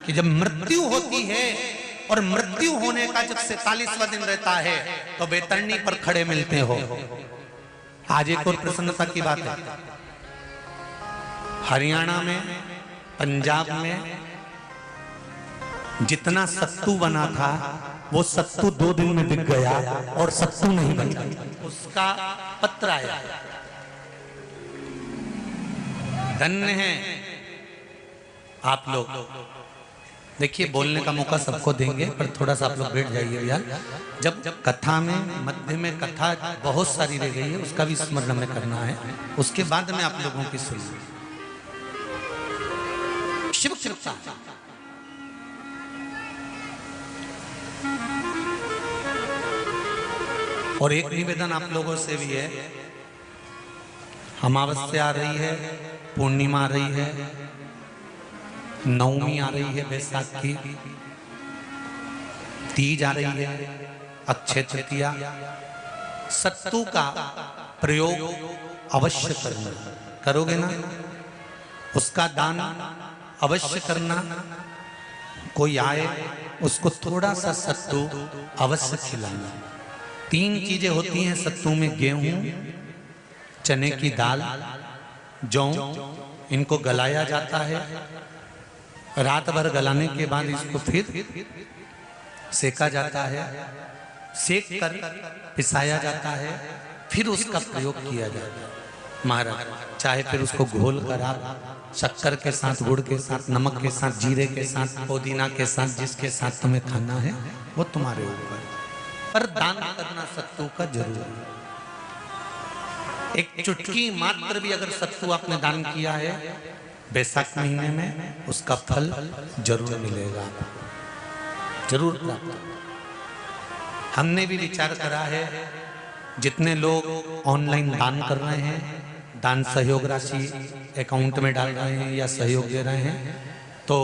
कि जब मृत्यु होती है और मृत्यु होने का जब 47वां दिन रहता है तो बेतरनी पर खड़े मिलते हो। आज एक और प्रसन्नता की बात है, हरियाणा में, पंजाब में जितना सत्तू बना था वो सत्तू 2 दिन में बिक गया और सत्तू नहीं बचा, उसका पत्र आया। धन्य है आप लोग। देखिए, बोलने का मौका सबको देंगे, पर थोड़ा सा आप लोग बैठ जाइए भैया। जब कथा में मध्य में कथा बहुत सारी रह गई है, उसका भी स्मरण में करना है, उसके बाद में आप लोगों की सुनिए। शिव कृपा और एक निवेदन आप लोगों से भी है, अमावस्या आ रही है, पूर्णिमा आ रही है, नवमी आ रही है, बैसाख की तीज आ रही है, अक्षय तृतीया। सत्तू का प्रयोग अवश्य करना, करोगे ना? उसका दान अवश्य करना। कोई आए उसको थोड़ा सा सत्तू अवश्य खिलाना। 3 चीजें होती हैं सत्तू में, गेहूं, चने की दाल, जौ, इनको गलाया जाता है। रात भर गलाने के बाद इसको फिर सेका जाता है, सेक कर पिसाया जाता है, फिर उसका प्रयोग किया जाता है। महाराज, चाहे फिर उसको घोल कर आप शक्कर के साथ, गुड़ के साथ, नमक के साथ, जीरे के साथ, पुदीना के साथ, जिसके साथ तुम्हें खाना है वो तुम्हारे ऊपर, पर दान करना सत्तू का जरूर है। एक चुटकी मात्र भी अगर सत्तू आपने दान किया है बैसाख महीने में, उसका फल जरूर मिलेगा, जरूर प्राप्त। हमने भी विचार करा है, जितने लोग ऑनलाइन दान कर रहे हैं, दान सहयोग राशि अकाउंट में डाल रहे हैं या सहयोग दे रहे हैं, तो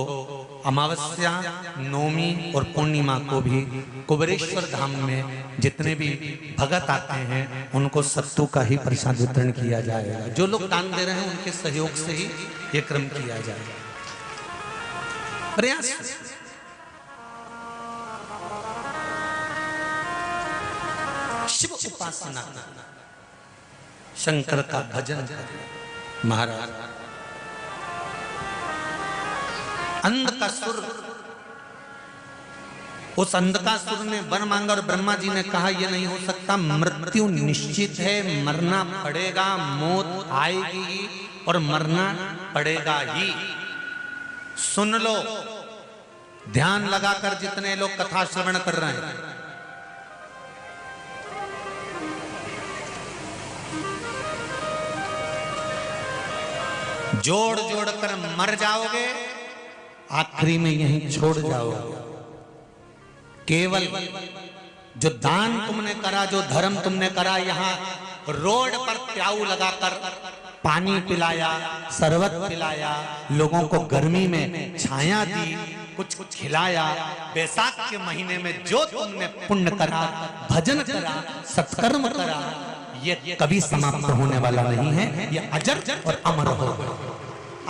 अमावस्या, नवमी और पूर्णिमा को भी कुबेरेश्वर धाम में जितने भी भगत आते हैं उनको सत्तू का ही प्रसाद वितरण किया जाएगा। जो लोग दान दे रहे हैं उनके सहयोग से ही ये क्रम किया जाएगा। प्रयास शिव उपासना, शंकर का भजन करें। महाराज, अंधकासुर, उस अंधकासुर ने वर मांगा और ब्रह्मा जी ने कहा यह नहीं हो सकता, मृत्यु निश्चित है, मरना पड़ेगा, मौत आएगी और मरना पड़ेगा ही। सुन लो, ध्यान लगाकर जितने लोग कथा श्रवण कर रहे हैं, जोड़ जोड़ कर मर जाओगे, आखिरी में यहीं छोड़ जाओगे। केवल जो दान तुमने करा, जो धर्म तुमने करा, यहाँ रोड पर प्याऊ लगाकर पानी पिलाया, शरबत पिलाया, लोगों को गर्मी में छाया दी, कुछ खिलाया, बैसाख के महीने में जो तुमने पुण्य करा, भजन करा, सत्कर्म करा, ये कभी समाप्त होने वाला नहीं है। ये अजर और अमर होगा,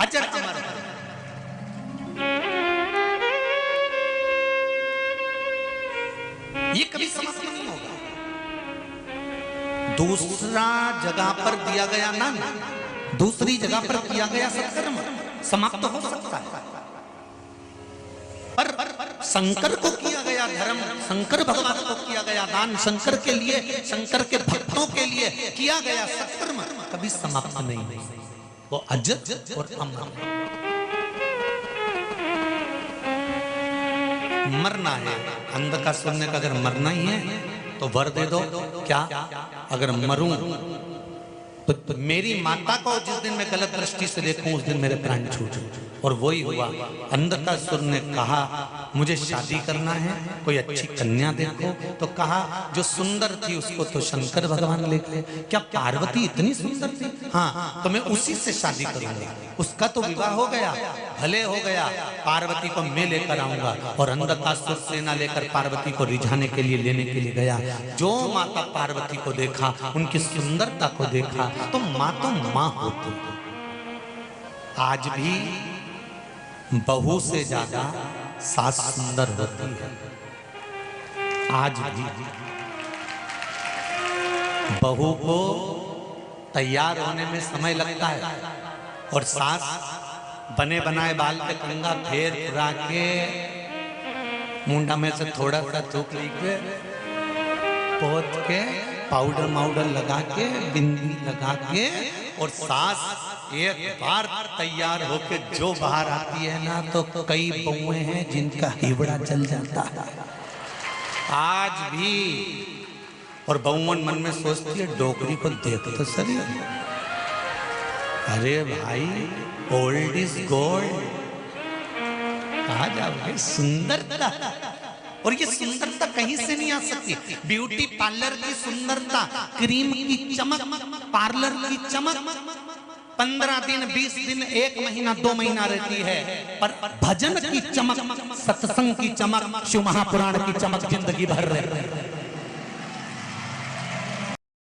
अजर अमर। ये कभी समाप्त नहीं होगा। दूसरा जगह पर दिया गया ना, दूसरी जगह पर किया गया सत्कर्म समाप्त हो सकता है, पर शंकर को किया गया धर्म, शंकर भगवान को किया गया दान, शंकर के लिए, शंकर के भक्तों के लिए किया गया सत्कर्म कभी समाप्त नहीं है। वो अजर और अमर। मरना है, अंधकासुर ने अगर मरना ही है तो वर दे दो। क्या? अगर मरूं तो मेरी माता को जिस दिन मैं गलत दृष्टि से देखूं उस दिन मेरे प्राण छूटे। और वही हुआ। अंधकासुर ने कहा मुझे शादी करना है, कोई अच्छी कन्या देखो। तो कहा जो सुंदर थी उसको तो शंकर भगवान ले गए, क्या पार्वती इतनी सुंदर थी? हाँ, तो मैं उसी से शादी करूंगा। उसका तो विवाह हो गया, भले हो गया, पार्वती को मैं लेकर आऊंगा। और अंधकासुर सेना लेकर पार्वती को रिझाने के लिए, लेने के लिए गया। जो माता पार्वती को देखा, उनकी सुंदरता को देखा, तो माँ होती। आज भी बहू से ज्यादा सास सुंदर होती है। आज भी बहू को तैयार होने में समय लगता है और सास बने बनाए बाल पे कंगा फेर फुरा के मुंडा में से थोड़ा सा थूक लेके पोत के पाउडर माउडर लगा के बिंदी लगा के और सास एक बार तैयार होके जो बाहर आती है ना तो कई बहुएं हैं जिनका हिबड़ा जल जाता है आज भी। और बहुवन मन में सोचती है डोकरी को देख तो सही। अरे भाई ओल्ड इज गोल्ड कहा जाओगे। सुंदरता और ये सुंदरता कहीं से नहीं आ सकती। ब्यूटी पार्लर की सुंदरता, क्रीम की चमक, पार्लर की चमक 15 दिन 20 दिन 1 महीना 2 महीना रहती है, पर भजन की चमक, सत्संग की चमक, शिव महापुराण की चमक जिंदगी भर रहती है।